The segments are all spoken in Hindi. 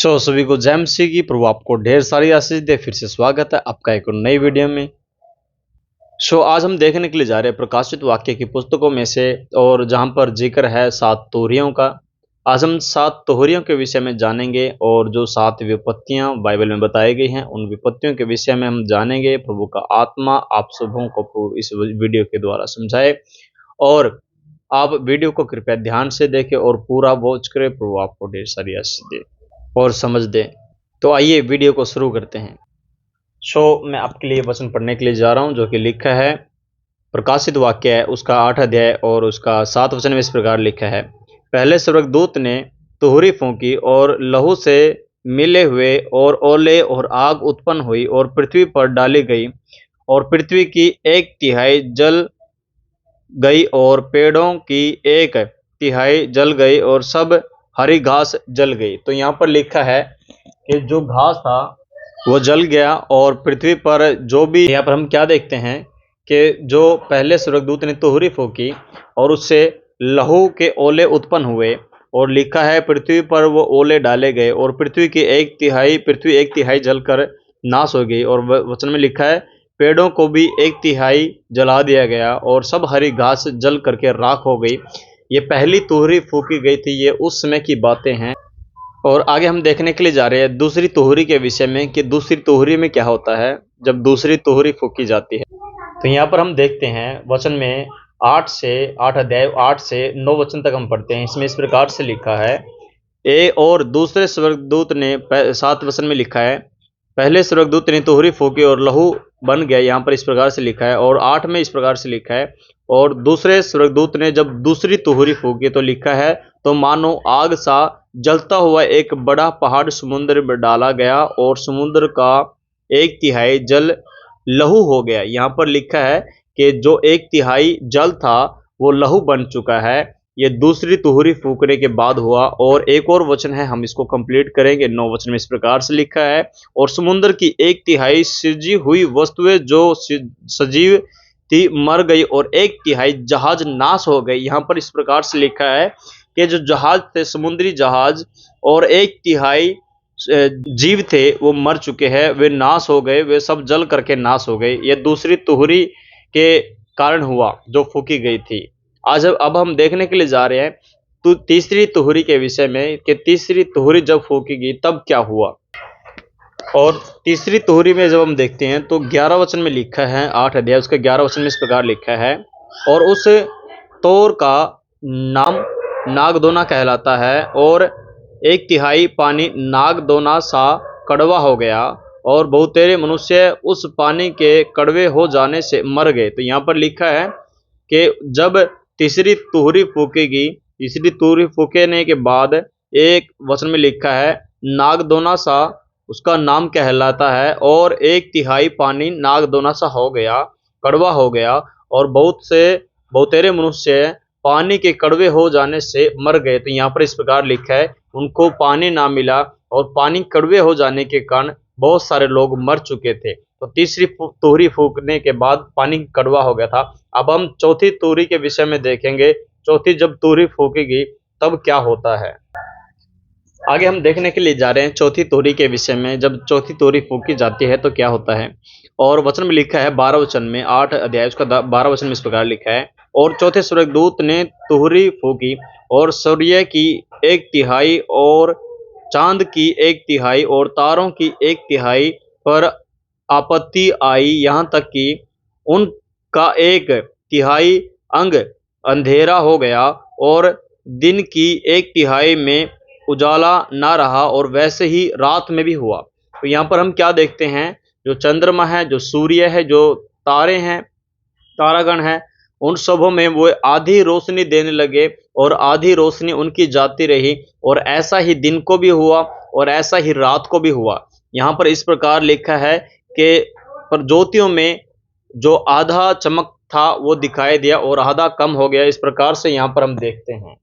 सभी को जय मसीह की। प्रभु आपको ढेर सारी आशीष दे। फिर से स्वागत है आपका एक और नई वीडियो में। आज हम देखने के लिए जा रहे हैं प्रकाशित वाक्य की पुस्तकों में से, और जहां पर जिक्र है 7 तोहरियों का। आज हम 7 तोहरियों के विषय में जानेंगे, और जो 7 विपत्तियां बाइबल में बताई गई हैं उन विपत्तियों के विषय में हम जानेंगे। प्रभु का आत्मा आप सबों को प्रभु इस वीडियो के द्वारा समझाए, और आप वीडियो को कृपया ध्यान से देखें और पूरा वॉच करें। प्रभु आपको ढेर सारी आशीष दे और समझ दे। तो आइए वीडियो को शुरू करते हैं। मैं आपके लिए वचन पढ़ने के लिए जा रहा हूं, जो कि लिखा है प्रकाशित वाक्य है उसका 8 अध्याय और उसका 7 वचन में इस प्रकार लिखा है। पहले स्वर्गदूत ने तुहरी फूंकी और लहू से मिले हुए और ओले और आग उत्पन्न हुई और पृथ्वी पर डाली गई, और पृथ्वी की 1/3 जल गई और पेड़ों की 1/3 जल गई और सब हरी घास जल गई। तो यहाँ पर लिखा है कि जो घास था वो जल गया, और पृथ्वी पर जो भी, यहाँ पर हम क्या देखते हैं कि जो पहले स्वर्गदूत ने तुहरी फूंकी और उससे लहू के ओले उत्पन्न हुए, और लिखा है पृथ्वी पर वो ओले डाले गए और पृथ्वी की 1/3 जलकर नाश हो गई। और वचन में लिखा है पेड़ों को भी 1/3 जला दिया गया और सब हरी घास जल करके राख हो गई। ये पहली तुहरी फूंकी गई थी, ये उस समय की बातें हैं। और आगे हम देखने के लिए जा रहे हैं दूसरी तुहरी के विषय में, कि दूसरी तुहरी में क्या होता है जब दूसरी तुहरी फूंकी जाती है। तो यहाँ पर हम देखते हैं वचन में 8 अध्याय 8 से 9 वचन तक हम पढ़ते हैं। इसमें इस प्रकार से लिखा है और दूसरे स्वर्गदूत ने 7 वचन में लिखा है, पहले स्वर्गदूत ने तुहरी फूंकी और लहू बन गया। यहाँ पर इस प्रकार से लिखा है। और 8 में इस प्रकार से लिखा है, और दूसरे स्वर्गदूत ने जब दूसरी तुहरी फूंकी तो लिखा है, तो मानो आग सा जलता हुआ एक बड़ा पहाड़ समुद्र में डाला गया और समुद्र का 1/3 जल लहू हो गया। यहाँ पर लिखा है कि जो 1/3 जल था वो लहू बन चुका है। ये दूसरी तुहरी फूकने के बाद हुआ। और एक और वचन है, हम इसको कंप्लीट करेंगे। 9 वचन में इस प्रकार से लिखा है, और समुद्र की 1/3 सजी हुई वस्तुएं जो सजीव थी मर गई, और 1/3 जहाज नाश हो गए। यहाँ पर इस प्रकार से लिखा है कि जो जहाज थे, समुद्री जहाज, और 1/3 जीव थे वो मर चुके हैं, वे नाश हो गए, वे सब जल करके नाश हो गए। ये दूसरी तुहरी के कारण हुआ जो फूकी गई थी। आज अब हम देखने के लिए जा रहे हैं तो तीसरी तुहरी के विषय में, कि तीसरी तुहरी जब फूकी गई तब क्या हुआ। और तीसरी तुहरी में जब हम देखते हैं तो 11 वचन में लिखा है, 8 अध्याय उसका 11 वचन में इस प्रकार लिखा है, और उस तोर का नाम नागदोना कहलाता है, और 1/3 पानी नागदोना सा कड़वा हो गया, और बहुतेरे मनुष्य उस पानी के कड़वे हो जाने से मर गए। तो यहाँ पर लिखा है कि जब तीसरी तुहरी फूकेगी, तीसरी तुहरी फूकने के बाद एक वचन में लिखा है नागदोना सा उसका नाम कहलाता है, और 1/3 पानी नागदोना सा हो गया, कड़वा हो गया, और बहुतेरे मनुष्य पानी के कड़वे हो जाने से मर गए। तो यहाँ पर इस प्रकार लिखा है उनको पानी ना मिला, और पानी कड़वे हो जाने के कारण बहुत सारे लोग मर चुके थे। तो तीसरी तुहरी फूकने के बाद पानी कड़वा हो गया था। अब हम चौथी तुहरी के विषय में देखेंगे। चौथी जब तुहरी फूकेगी तब क्या होता है। आगे हम देखने के लिए जा रहे हैं चौथी तुहरी के विषय में। जब चौथी तुहरी फूकी जाती है तो क्या होता है। और वचन में लिखा है 12 वचन में, 8 अध्याय उसका 12 वचन में इस प्रकार लिखा है, और चौथे स्वर्गदूत ने तुहरी फूकी और सूर्य की 1/3 और चांद की 1/3 और तारों की 1/3 पर आपत्ति आई, यहाँ तक कि उनका 1/3 अंग अंधेरा हो गया, और दिन की 1/3 में उजाला ना रहा, और वैसे ही रात में भी हुआ। तो यहाँ पर हम क्या देखते हैं, जो चंद्रमा है, जो सूर्य है, जो तारे हैं, तारागण है, उन सबों में वो आधी रोशनी देने लगे, और आधी रोशनी उनकी जाती रही, और ऐसा ही दिन को भी हुआ और ऐसा ही रात को भी हुआ। यहाँ पर इस प्रकार लिखा है कि पर ज्योतियों में जो आधा चमक था वो दिखाई दिया और आधा कम हो गया। इस प्रकार से यहाँ पर हम देखते हैं।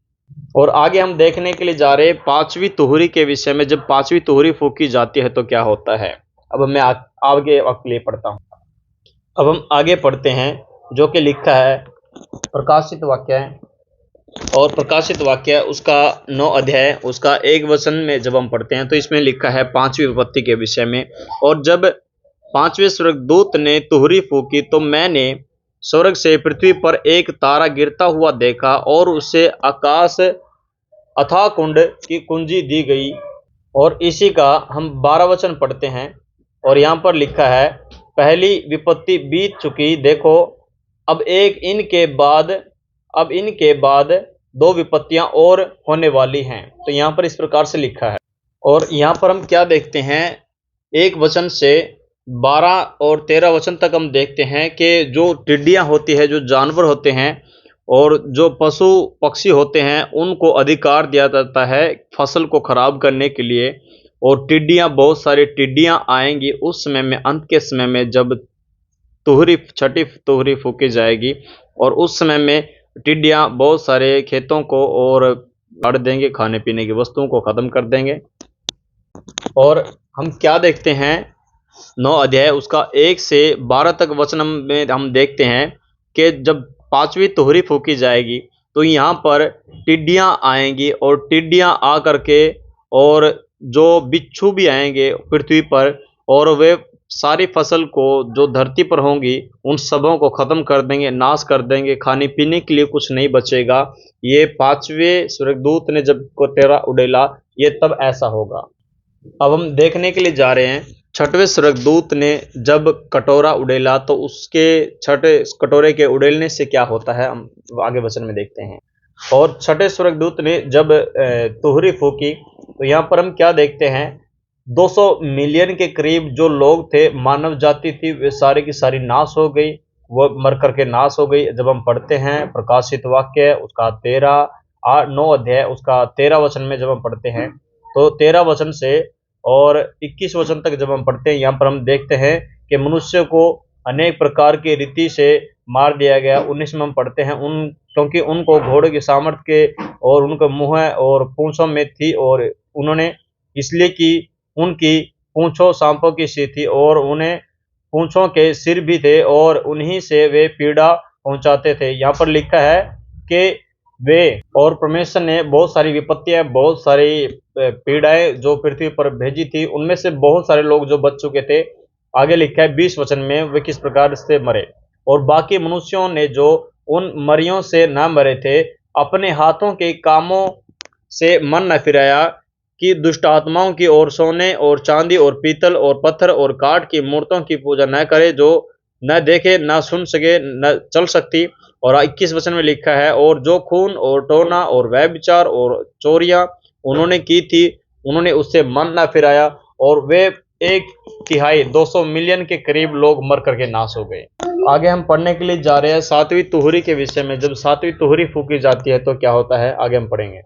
और आगे हम देखने के लिए जा रहे हैं 5वीं तुहरी के विषय में। जब 5वीं तुहरी फूकी जाती है तो क्या होता है। अब मैं आगे आपके लिए पढ़ता हूँ। अब हम आगे पढ़ते हैं, जो कि लिखा है प्रकाशित वाक्य और प्रकाशित वाक्य उसका 9 अध्याय उसका 1 वचन में जब हम पढ़ते हैं तो इसमें लिखा है 5वीं विपत्ति के विषय में। और जब 5वें स्वर्गदूत ने तुरही फूंकी तो मैंने स्वर्ग से पृथ्वी पर एक तारा गिरता हुआ देखा और उसे आकाश अथाह कुंड की कुंजी दी गई। और इसी का हम 12 वचन पढ़ते हैं और यहाँ पर लिखा है, पहली विपत्ति बीत चुकी, देखो अब इनके बाद 2 विपत्तियां और होने वाली हैं। तो यहाँ पर इस प्रकार से लिखा है। और यहाँ पर हम क्या देखते हैं, 1 वचन से 12 और 13 वचन तक हम देखते हैं कि जो टिड्डियां होती है, जो जानवर होते हैं और जो पशु पक्षी होते हैं, उनको अधिकार दिया जाता है फसल को खराब करने के लिए। और टिड्डियां, बहुत सारी टिड्डियां आएंगी उस समय में, अंत के समय में, जब छठी तुहरी फूकी जाएगी। और उस समय में टिड्डियां बहुत सारे खेतों को और काट देंगे, खाने पीने की वस्तुओं को खत्म कर देंगे। और हम क्या देखते हैं, 9 अध्याय उसका 1 से 12 तक वचन में हम देखते हैं कि जब 5वीं तुहरी फूकी जाएगी तो यहाँ पर टिड्डियां आएंगी। और टिड्डियां आ करके, और जो बिच्छू भी आएंगे पृथ्वी पर, और वे सारी फसल को जो धरती पर होंगी उन सबों को खत्म कर देंगे, नाश कर देंगे, खाने पीने के लिए कुछ नहीं बचेगा। ये 5वें स्वर्गदूत ने जब कटोरा उड़ेला, ये तब ऐसा होगा। अब हम देखने के लिए जा रहे हैं, 6वें स्वर्गदूत ने जब कटोरा उड़ेला तो उसके 6ठे कटोरे के उड़ेलने से क्या होता है, हम आगे वचन में देखते हैं। और 6ठे स्वर्गदूत ने जब तुहरी फूकी तो यहाँ पर हम क्या देखते हैं, 200 मिलियन के करीब जो लोग थे, मानव जाति थी, वे सारी की सारी नाश हो गई, वो मर करके नाश हो गई। जब हम पढ़ते हैं प्रकाशित वाक्य उसका 9 अध्याय उसका 13 वचन में जब हम पढ़ते हैं तो 13 वचन से और 21 वचन तक जब हम पढ़ते हैं, यहाँ पर हम देखते हैं कि मनुष्य को अनेक प्रकार की रीति से मार दिया गया। 19 में हम पढ़ते हैं, क्योंकि उनको घोड़े की सामर्थ्य के और उनके मुँह और पूंछों में थी, और उन्होंने इसलिए कि उनकी पूंछों सांपों की सी थी और उन्हें पूंछों के सिर भी थे, और उन्हीं से वे पीड़ा पहुंचाते थे। यहाँ पर लिखा है कि वे, और परमेश्वर ने बहुत सारी विपत्तियां, बहुत सारी पीड़ाएं जो पृथ्वी पर भेजी थी, उनमें से बहुत सारे लोग जो बच चुके थे। आगे लिखा है 20 वचन में, वे किस प्रकार से मरे। और बाकी मनुष्यों ने जो उन मरियों से न मरे थे, अपने हाथों के कामों से मन न फिराया कि दुष्ट आत्माओं की और सोने और चांदी और पीतल और पत्थर और काठ की मूर्तों की पूजा न करे, जो न देखे, न सुन सके, न चल सकती। और 21 वचन में लिखा है, और जो खून और टोना और व्यभिचार और चोरियां उन्होंने की थी, उन्होंने उससे मन न फिराया, और वे 1/3 200 मिलियन के करीब लोग मर करके नाश हो गए। आगे हम पढ़ने के लिए जा रहे हैं 7वीं तुहरी के विषय में। जब 7वीं तुहरी फूकी जाती है तो क्या होता है, आगे हम पढ़ेंगे।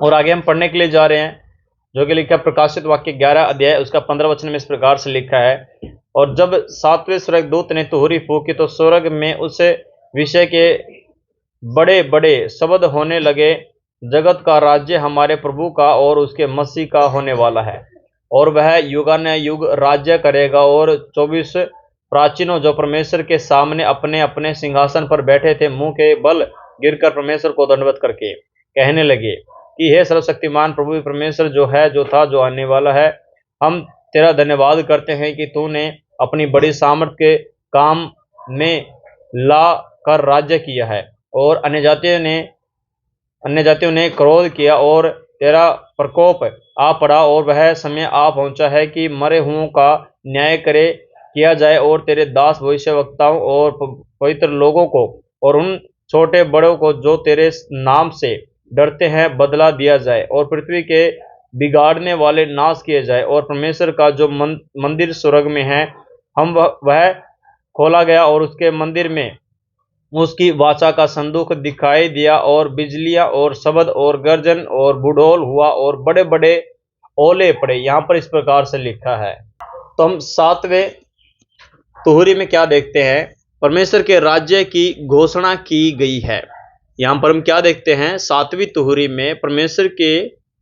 और आगे हम पढ़ने के लिए जा रहे हैं जो कि लिखा प्रकाशित वाक्य 11 अध्याय उसका 15 वचन में इस प्रकार से लिखा है, और जब 7वें स्वर्गदूत ने तुहरी फूकी तो स्वर्ग में उस विषय के बड़े बड़े शब्द होने लगे, जगत का राज्य हमारे प्रभु का और उसके मसीह का होने वाला है, और वह युगानुयुग राज्य करेगा। और 24 प्राचीनों जो परमेश्वर के सामने अपने अपने सिंहासन पर बैठे थे, मुंह के बल गिरकर परमेश्वर को दंडवत करके कहने लगे कि हे सर्वशक्तिमान प्रभु परमेश्वर, जो है, जो था, जो आने वाला है, हम तेरा धन्यवाद करते हैं कि तूने अपनी बड़ी सामर्थ्य के काम में ला कर राज्य किया है, और अन्य जातियों ने क्रोध किया, और तेरा प्रकोप आ पड़ा, और वह समय आ पहुंचा है कि मरे हुओं का न्याय किया जाए, और तेरे दास भविष्यवक्ताओं और पवित्र लोगों को और उन छोटे बड़ों को जो तेरे नाम से डरते हैं बदला दिया जाए, और पृथ्वी के बिगाड़ने वाले नाश किए जाए। और परमेश्वर का जो मंदिर स्वर्ग में है, हम वह खोला गया, और उसके मंदिर में उसकी वाचा का संदूक दिखाई दिया, और बिजलियां और शब्द और गर्जन और बुढ़ोल हुआ, और बड़े बड़े ओले पड़े। यहाँ पर इस प्रकार से लिखा है। तो हम 7वें तुहरी में क्या देखते हैं, परमेश्वर के राज्य की घोषणा की गई है। यहाँ पर हम क्या देखते हैं, 7वीं तुहरी में परमेश्वर के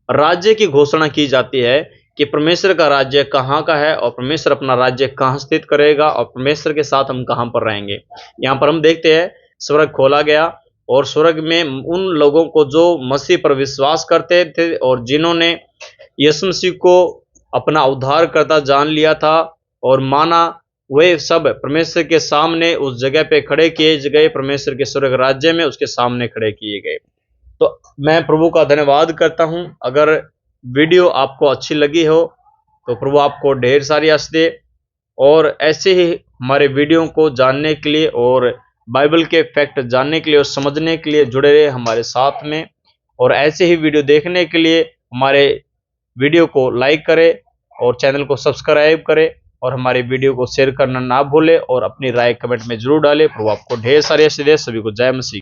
राज्य की घोषणा की जाती है कि परमेश्वर का राज्य कहाँ का है, और परमेश्वर अपना राज्य कहाँ स्थित करेगा, और परमेश्वर के साथ हम कहाँ पर रहेंगे। यहाँ पर हम देखते हैं स्वर्ग खोला गया, और स्वर्ग में उन लोगों को जो मसीह पर विश्वास करते थे और जिन्होंने यीशु मसीह को अपना उद्धारकर्ता जान लिया था और माना, वे सब परमेश्वर के सामने उस जगह पे खड़े किए गए, परमेश्वर के स्वर्ग राज्य में उसके सामने खड़े किए गए। तो मैं प्रभु का धन्यवाद करता हूं। अगर वीडियो आपको अच्छी लगी हो तो प्रभु आपको ढेर सारी आशीष दे, और ऐसे ही हमारे वीडियो को जानने के लिए और बाइबल के फैक्ट जानने के लिए और समझने के लिए जुड़े रहे हमारे साथ में, और ऐसे ही वीडियो देखने के लिए हमारे वीडियो को लाइक करें और चैनल को सब्सक्राइब करें और हमारी वीडियो को शेयर करना ना भूलें और अपनी राय कमेंट में जरूर डालें। प्रभु आपको ढेर सारी आशीष दे। सभी को जय मसीह।